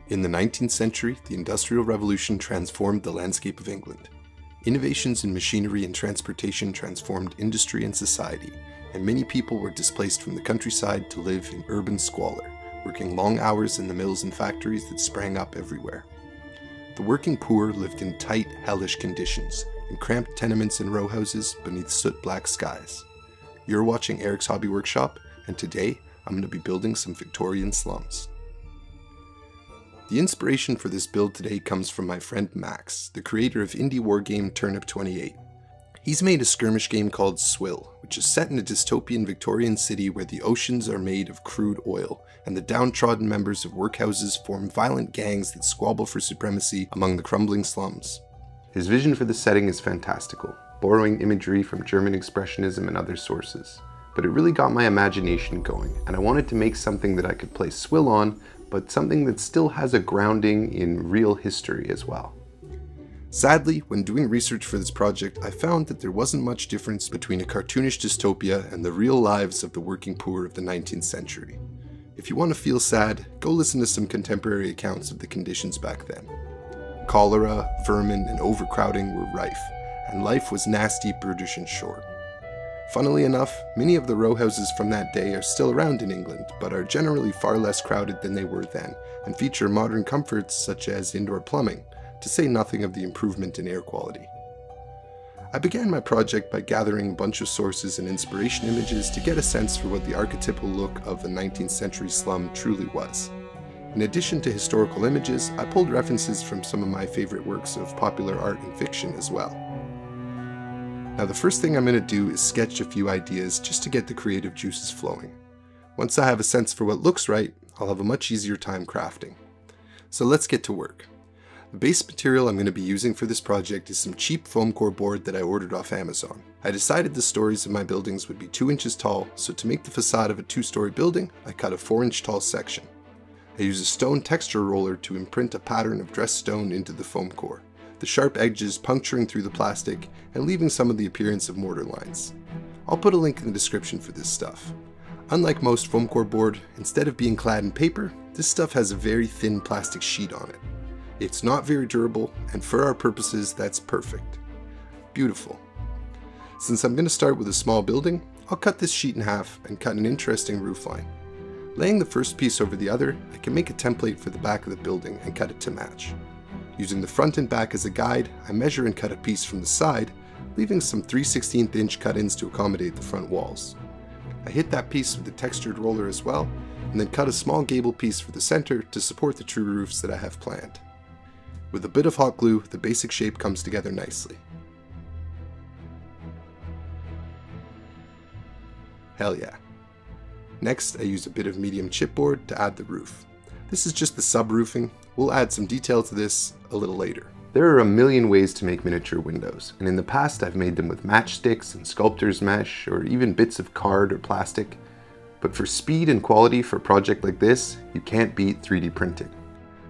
In the 19th century, the Industrial Revolution transformed the landscape of England. Innovations in machinery and transportation transformed industry and society, and many people were displaced from the countryside to live in urban squalor, working long hours in the mills and factories that sprang up everywhere. The working poor lived in tight, hellish conditions, in cramped tenements and row houses beneath soot-black skies. You're watching Eric's Hobby Workshop, and today I'm going to be building some Victorian slums. The inspiration for this build today comes from my friend Max, the creator of indie wargame Turnip 28. He's made a skirmish game called Swill, which is set in a dystopian Victorian city where the oceans are made of crude oil, and the downtrodden members of workhouses form violent gangs that squabble for supremacy among the crumbling slums. His vision for the setting is fantastical, borrowing imagery from German Expressionism and other sources. But it really got my imagination going, and I wanted to make something that I could play Swill on, but something that still has a grounding in real history as well. Sadly, when doing research for this project, I found that there wasn't much difference between a cartoonish dystopia and the real lives of the working poor of the 19th century. If you want to feel sad, go listen to some contemporary accounts of the conditions back then. Cholera, vermin, and overcrowding were rife, and life was nasty, brutish, and short. Funnily enough, many of the row houses from that day are still around in England, but are generally far less crowded than they were then, and feature modern comforts such as indoor plumbing, to say nothing of the improvement in air quality. I began my project by gathering a bunch of sources and inspiration images to get a sense for what the archetypal look of a 19th century slum truly was. In addition to historical images, I pulled references from some of my favorite works of popular art and fiction as well. Now the first thing I'm going to do is sketch a few ideas just to get the creative juices flowing. Once I have a sense for what looks right, I'll have a much easier time crafting. So let's get to work. The base material I'm going to be using for this project is some cheap foam core board that I ordered off Amazon. I decided the stories of my buildings would be 2 inches tall, so to make the facade of a 2-story building, I cut a 4-inch tall section. I use a stone texture roller to imprint a pattern of dressed stone into the foam core, the sharp edges puncturing through the plastic and leaving some of the appearance of mortar lines. I'll put a link in the description for this stuff. Unlike most foam core board, instead of being clad in paper, this stuff has a very thin plastic sheet on it. It's not very durable, and for our purposes that's perfect. Beautiful. Since I'm going to start with a small building, I'll cut this sheet in half and cut an interesting roofline. Laying the first piece over the other, I can make a template for the back of the building and cut it to match. Using the front and back as a guide, I measure and cut a piece from the side, leaving some 3/16 inch cut-ins to accommodate the front walls. I hit that piece with the textured roller as well, and then cut a small gable piece for the center to support the true roofs that I have planned. With a bit of hot glue, the basic shape comes together nicely. Hell yeah. Next, I use a bit of medium chipboard to add the roof. This is just the sub-roofing. We'll add some detail to this a little later. There are a million ways to make miniature windows, and in the past I've made them with matchsticks and sculptor's mesh, or even bits of card or plastic. But for speed and quality for a project like this, you can't beat 3D printing.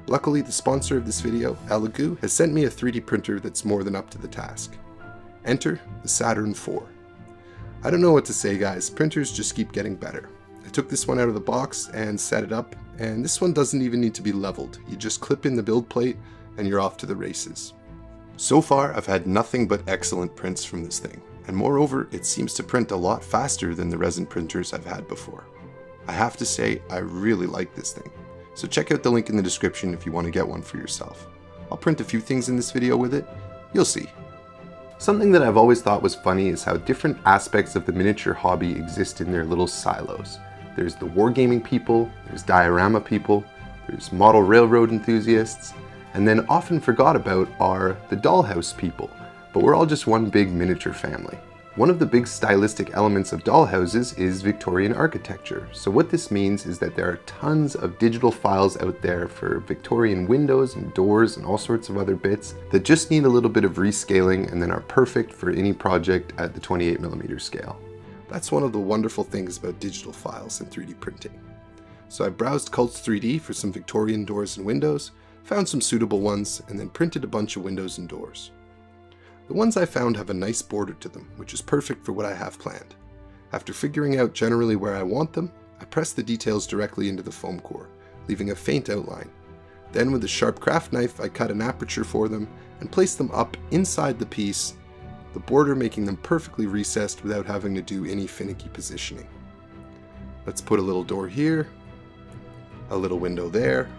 Luckily, the sponsor of this video, ELEGOO, has sent me a 3D printer that's more than up to the task. Enter the Saturn IV. I don't know what to say, guys, printers just keep getting better. I took this one out of the box and set it up, and this one doesn't even need to be leveled. You just clip in the build plate and you're off to the races. So far, I've had nothing but excellent prints from this thing, and moreover, it seems to print a lot faster than the resin printers I've had before. I have to say, I really like this thing, so check out the link in the description if you want to get one for yourself. I'll print a few things in this video with it, you'll see. Something that I've always thought was funny is how different aspects of the miniature hobby exist in their little silos. There's the wargaming people, there's diorama people, there's model railroad enthusiasts, and then often forgot about are the dollhouse people, but we're all just one big miniature family. One of the big stylistic elements of dollhouses is Victorian architecture, so what this means is that there are tons of digital files out there for Victorian windows and doors and all sorts of other bits that just need a little bit of rescaling and then are perfect for any project at the 28mm scale. That's one of the wonderful things about digital files and 3D printing. So I browsed Cults 3D for some Victorian doors and windows, found some suitable ones, and then printed a bunch of windows and doors. The ones I found have a nice border to them, which is perfect for what I have planned. After figuring out generally where I want them, I press the details directly into the foam core, leaving a faint outline. Then with a sharp craft knife, I cut an aperture for them and placed them up inside the piece, the border making them perfectly recessed without having to do any finicky positioning. Let's put a little door here, a little window there.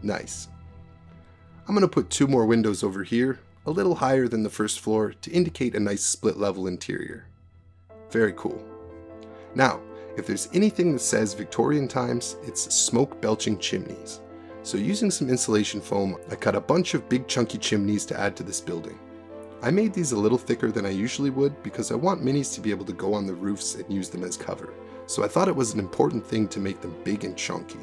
Nice. I'm going to put 2 more windows over here, a little higher than the first floor, to indicate a nice split level interior. Very cool. Now, if there's anything that says Victorian times, it's smoke belching chimneys. So using some insulation foam, I cut a bunch of big chunky chimneys to add to this building. I made these a little thicker than I usually would because I want minis to be able to go on the roofs and use them as cover. So I thought it was an important thing to make them big and chunky.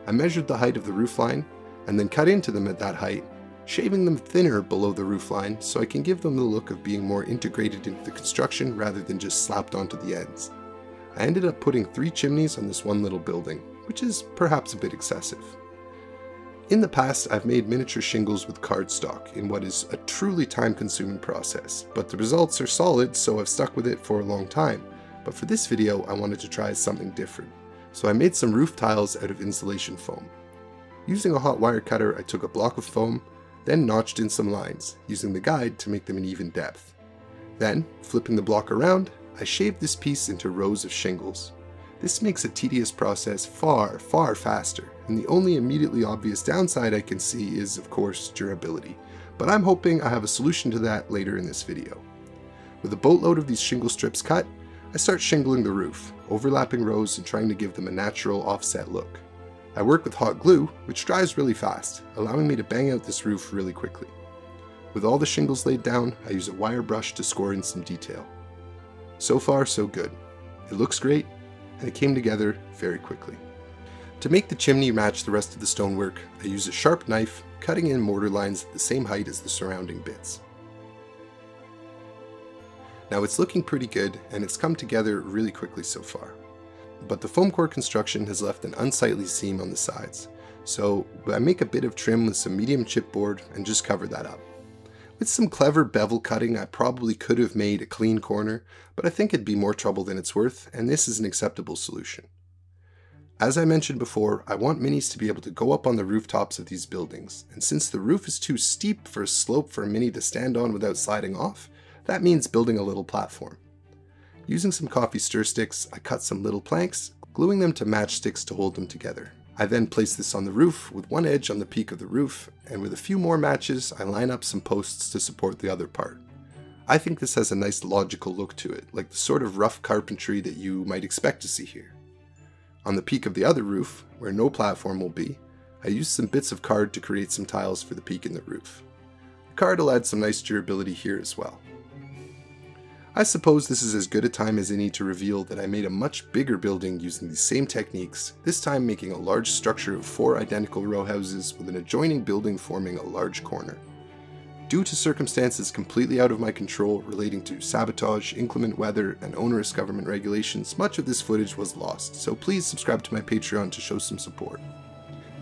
I measured the height of the roof line and then cut into them at that height, shaving them thinner below the roof line so I can give them the look of being more integrated into the construction rather than just slapped onto the ends. I ended up putting 3 chimneys on this one little building, which is perhaps a bit excessive. In the past, I've made miniature shingles with cardstock in what is a truly time-consuming process, but the results are solid, so I've stuck with it for a long time. But for this video, I wanted to try something different, so I made some roof tiles out of insulation foam. Using a hot wire cutter, I took a block of foam, then notched in some lines, using the guide to make them an even depth. Then, flipping the block around, I shaved this piece into rows of shingles. This makes a tedious process far, far faster, and the only immediately obvious downside I can see is, of course, durability. But I'm hoping I have a solution to that later in this video. With a boatload of these shingle strips cut, I start shingling the roof, overlapping rows and trying to give them a natural offset look. I work with hot glue, which dries really fast, allowing me to bang out this roof really quickly. With all the shingles laid down, I use a wire brush to score in some detail. So far, so good. It looks great, and it came together very quickly. To make the chimney match the rest of the stonework, I use a sharp knife, cutting in mortar lines at the same height as the surrounding bits. Now it's looking pretty good, and it's come together really quickly so far. But the foam core construction has left an unsightly seam on the sides, so I make a bit of trim with some medium chipboard and just cover that up. With some clever bevel cutting, I probably could have made a clean corner, but I think it'd be more trouble than it's worth, and this is an acceptable solution. As I mentioned before, I want minis to be able to go up on the rooftops of these buildings, and since the roof is too steep for a slope for a mini to stand on without sliding off, that means building a little platform. Using some coffee stir sticks, I cut some little planks, gluing them to matchsticks to hold them together. I then place this on the roof with one edge on the peak of the roof, and with a few more matches, I line up some posts to support the other part. I think this has a nice logical look to it, like the sort of rough carpentry that you might expect to see here. On the peak of the other roof, where no platform will be, I used some bits of card to create some tiles for the peak in the roof. The card will add some nice durability here as well. I suppose this is as good a time as any to reveal that I made a much bigger building using these same techniques, this time making a large structure of 4 identical row houses with an adjoining building forming a large corner. Due to circumstances completely out of my control relating to sabotage, inclement weather, and onerous government regulations, much of this footage was lost, so please subscribe to my Patreon to show some support.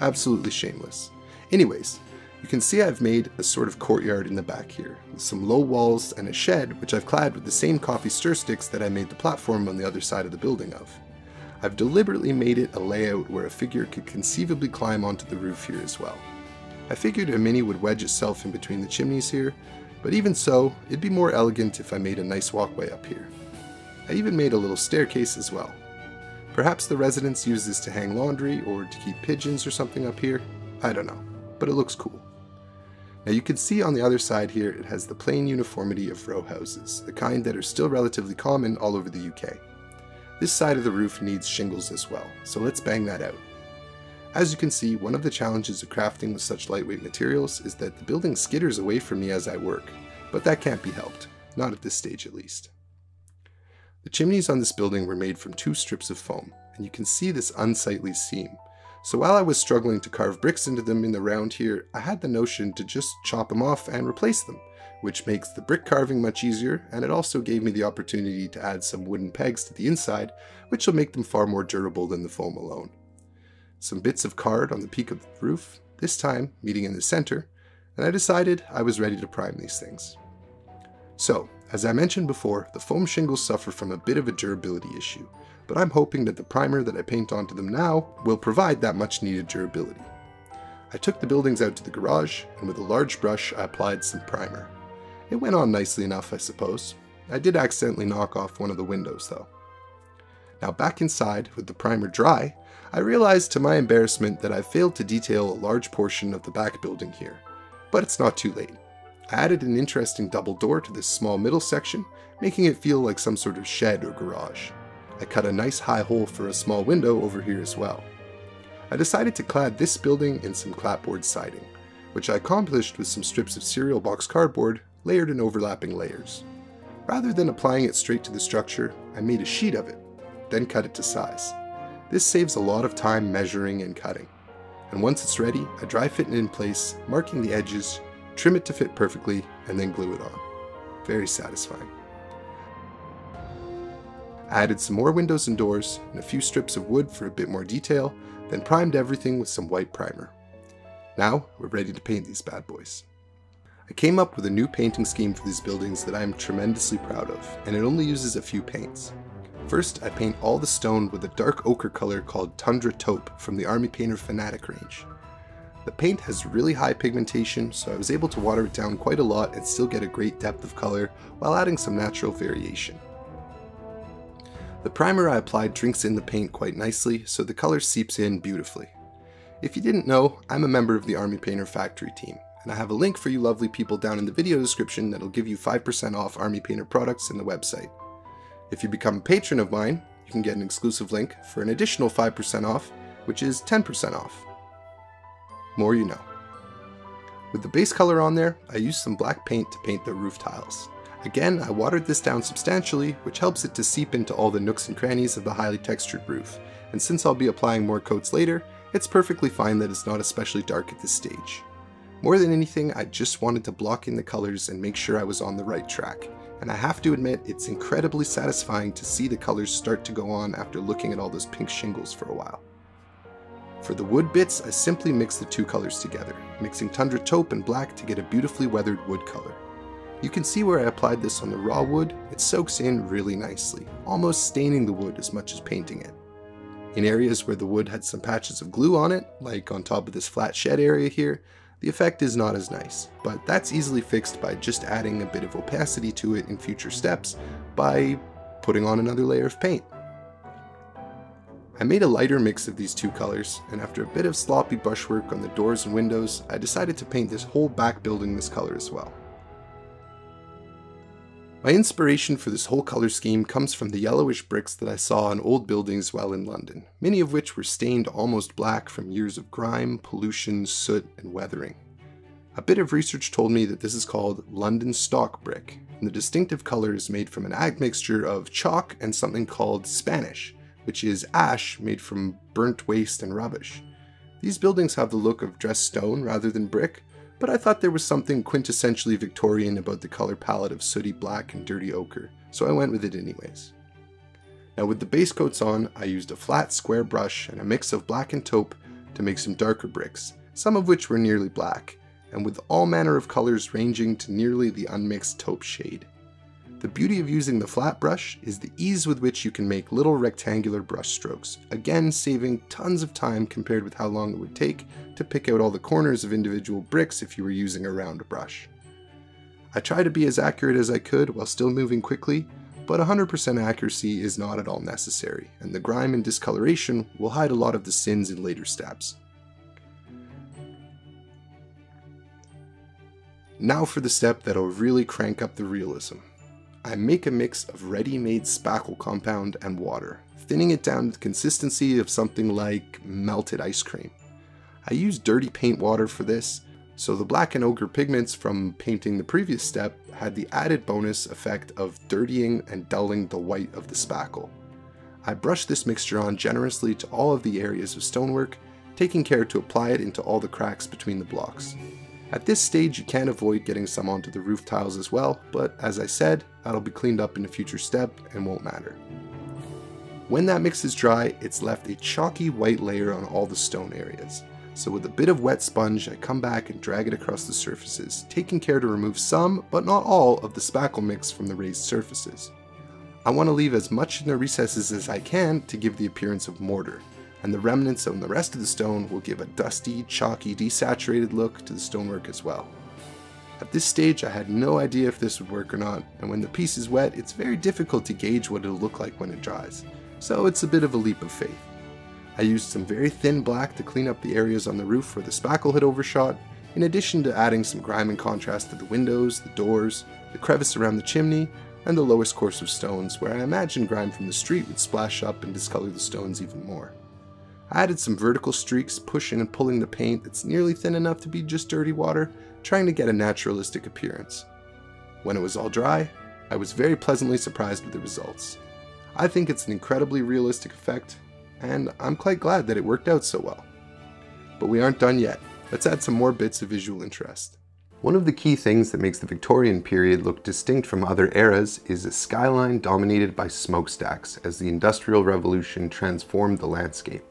Absolutely shameless. Anyways, you can see I've made a sort of courtyard in the back here, with some low walls and a shed which I've clad with the same coffee stir sticks that I made the platform on the other side of the building of. I've deliberately made it a layout where a figure could conceivably climb onto the roof here as well. I figured a mini would wedge itself in between the chimneys here, but even so, it'd be more elegant if I made a nice walkway up here. I even made a little staircase as well. Perhaps the residents use this to hang laundry or to keep pigeons or something up here, I don't know, but it looks cool. Now you can see on the other side here it has the plain uniformity of row houses, the kind that are still relatively common all over the UK. This side of the roof needs shingles as well, so let's bang that out. As you can see, one of the challenges of crafting with such lightweight materials is that the building skitters away from me as I work, but that can't be helped, not at this stage at least. The chimneys on this building were made from 2 strips of foam, and you can see this unsightly seam. So while I was struggling to carve bricks into them in the round here, I had the notion to just chop them off and replace them, which makes the brick carving much easier, and it also gave me the opportunity to add some wooden pegs to the inside, which will make them far more durable than the foam alone. Some bits of card on the peak of the roof, this time meeting in the center, and I decided I was ready to prime these things. So, as I mentioned before, the foam shingles suffer from a bit of a durability issue, but I'm hoping that the primer that I paint onto them now will provide that much needed durability. I took the buildings out to the garage, and with a large brush I applied some primer. It went on nicely enough, I suppose. I did accidentally knock off one of the windows though. Now back inside, with the primer dry, I realized to my embarrassment that I failed to detail a large portion of the back building here. But it's not too late. I added an interesting double door to this small middle section, making it feel like some sort of shed or garage. I cut a nice high hole for a small window over here as well. I decided to clad this building in some clapboard siding, which I accomplished with some strips of cereal box cardboard layered in overlapping layers. Rather than applying it straight to the structure, I made a sheet of it, then cut it to size. This saves a lot of time measuring and cutting. And once it's ready, I dry fit it in place, marking the edges, trim it to fit perfectly, and then glue it on. Very satisfying. I added some more windows and doors, and a few strips of wood for a bit more detail, then primed everything with some white primer. Now, we're ready to paint these bad boys. I came up with a new painting scheme for these buildings that I am tremendously proud of, and it only uses a few paints. First, I paint all the stone with a dark ochre color called Tundra Taupe from the Army Painter Fanatic range. The paint has really high pigmentation, so I was able to water it down quite a lot and still get a great depth of color while adding some natural variation. The primer I applied drinks in the paint quite nicely, so the color seeps in beautifully. If you didn't know, I'm a member of the Army Painter Factory team, and I have a link for you lovely people down in the video description that'll give you 5% off Army Painter products in the website. If you become a patron of mine, you can get an exclusive link for an additional 5% off, which is 10% off. More you know. With the base color on there, I used some black paint to paint the roof tiles. Again, I watered this down substantially, which helps it to seep into all the nooks and crannies of the highly textured roof, and since I'll be applying more coats later, it's perfectly fine that it's not especially dark at this stage. More than anything, I just wanted to block in the colors and make sure I was on the right track, and I have to admit it's incredibly satisfying to see the colors start to go on after looking at all those pink shingles for a while. For the wood bits, I simply mix the two colors together, mixing Tundra Taupe and black to get a beautifully weathered wood color. You can see where I applied this on the raw wood, it soaks in really nicely, almost staining the wood as much as painting it. In areas where the wood had some patches of glue on it, like on top of this flat shed area here, the effect is not as nice, but that's easily fixed by just adding a bit of opacity to it in future steps by putting on another layer of paint. I made a lighter mix of these two colors, and after a bit of sloppy brushwork on the doors and windows, I decided to paint this whole back building this color as well. My inspiration for this whole color scheme comes from the yellowish bricks that I saw on old buildings while in London, many of which were stained almost black from years of grime, pollution, soot, and weathering. A bit of research told me that this is called London stock brick, and the distinctive color is made from an admixture of chalk and something called Spanish, which is ash made from burnt waste and rubbish. These buildings have the look of dressed stone rather than brick, but I thought there was something quintessentially Victorian about the color palette of sooty black and dirty ochre, so I went with it anyways. Now with the base coats on, I used a flat square brush and a mix of black and taupe to make some darker bricks, some of which were nearly black, and with all manner of colors ranging to nearly the unmixed taupe shade. The beauty of using the flat brush is the ease with which you can make little rectangular brush strokes, again saving tons of time compared with how long it would take to pick out all the corners of individual bricks if you were using a round brush. I try to be as accurate as I could while still moving quickly, but 100% accuracy is not at all necessary, and the grime and discoloration will hide a lot of the sins in later steps. Now for the step that'll really crank up the realism. I make a mix of ready-made spackle compound and water, thinning it down to the consistency of something like melted ice cream. I used dirty paint water for this, so the black and ochre pigments from painting the previous step had the added bonus effect of dirtying and dulling the white of the spackle. I brushed this mixture on generously to all of the areas of stonework, taking care to apply it into all the cracks between the blocks. At this stage you can't avoid getting some onto the roof tiles as well, but as I said, that'll be cleaned up in a future step and won't matter. When that mix is dry, it's left a chalky white layer on all the stone areas. So with a bit of wet sponge, I come back and drag it across the surfaces, taking care to remove some, but not all, of the spackle mix from the raised surfaces. I want to leave as much in the recesses as I can to give the appearance of mortar, and the remnants on the rest of the stone will give a dusty, chalky, desaturated look to the stonework as well. At this stage I had no idea if this would work or not, and when the piece is wet it's very difficult to gauge what it'll look like when it dries, so it's a bit of a leap of faith. I used some very thin black to clean up the areas on the roof where the spackle had overshot, in addition to adding some grime and contrast to the windows, the doors, the crevice around the chimney, and the lowest course of stones where I imagined grime from the street would splash up and discolor the stones even more. I added some vertical streaks, pushing and pulling the paint that's nearly thin enough to be just dirty water, trying to get a naturalistic appearance. When it was all dry, I was very pleasantly surprised with the results. I think it's an incredibly realistic effect, and I'm quite glad that it worked out so well. But we aren't done yet. Let's add some more bits of visual interest. One of the key things that makes the Victorian period look distinct from other eras is a skyline dominated by smokestacks as the Industrial Revolution transformed the landscape.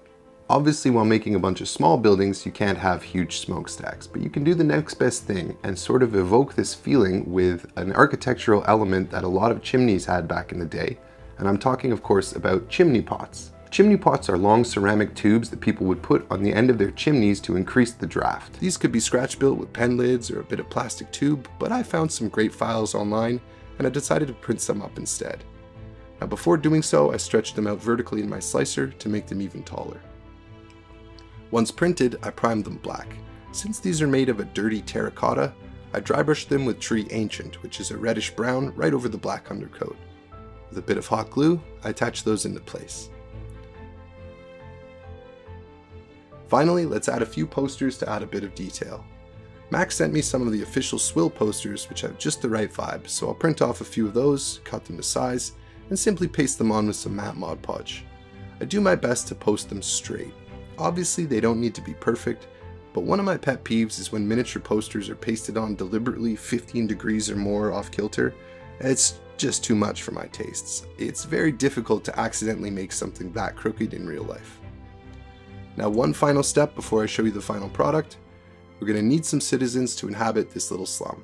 Obviously, while making a bunch of small buildings, you can't have huge smokestacks, but you can do the next best thing and sort of evoke this feeling with an architectural element that a lot of chimneys had back in the day, and I'm talking of course about chimney pots. Chimney pots are long ceramic tubes that people would put on the end of their chimneys to increase the draft. These could be scratch built with pen lids or a bit of plastic tube, but I found some great files online and I decided to print some up instead. Now before doing so, I stretched them out vertically in my slicer to make them even taller. Once printed, I primed them black. Since these are made of a dirty terracotta, I dry brushed them with Tree Ancient, which is a reddish brown right over the black undercoat. With a bit of hot glue, I attached those into place. Finally, let's add a few posters to add a bit of detail. Max sent me some of the official Swill posters which have just the right vibe, so I'll print off a few of those, cut them to size, and simply paste them on with some matte Mod Podge. I do my best to post them straight. Obviously they don't need to be perfect, but one of my pet peeves is when miniature posters are pasted on deliberately 15 degrees or more off kilter. It's just too much for my tastes. It's very difficult to accidentally make something that crooked in real life. Now one final step before I show you the final product, we're going to need some citizens to inhabit this little slum.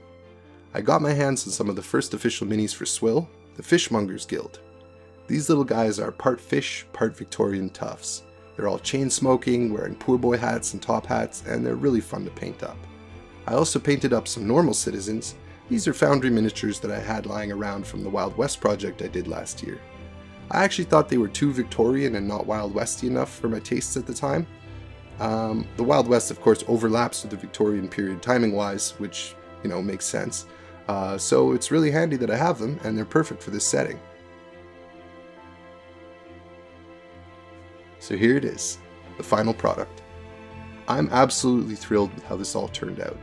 I got my hands on some of the first official minis for Swill, the Fishmongers Guild. These little guys are part fish, part Victorian toughs. They're all chain smoking, wearing poor boy hats and top hats, and they're really fun to paint up. I also painted up some normal citizens. These are foundry miniatures that I had lying around from the Wild West project I did last year. I actually thought they were too Victorian and not Wild Westy enough for my tastes at the time. The Wild West of course overlaps with the Victorian period timing wise, which makes sense. So it's really handy that I have them and they're perfect for this setting. So here it is, the final product. I'm absolutely thrilled with how this all turned out.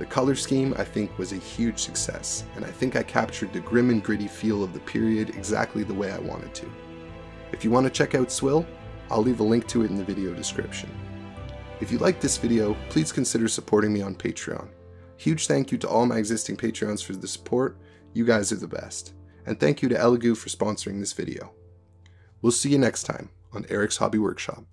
The color scheme I think was a huge success, and I think I captured the grim and gritty feel of the period exactly the way I wanted to. If you want to check out Swill, I'll leave a link to it in the video description. If you liked this video, please consider supporting me on Patreon. Huge thank you to all my existing Patreons for the support, you guys are the best. And thank you to ELEGOO for sponsoring this video. We'll see you next time on Eric's Hobby Workshop.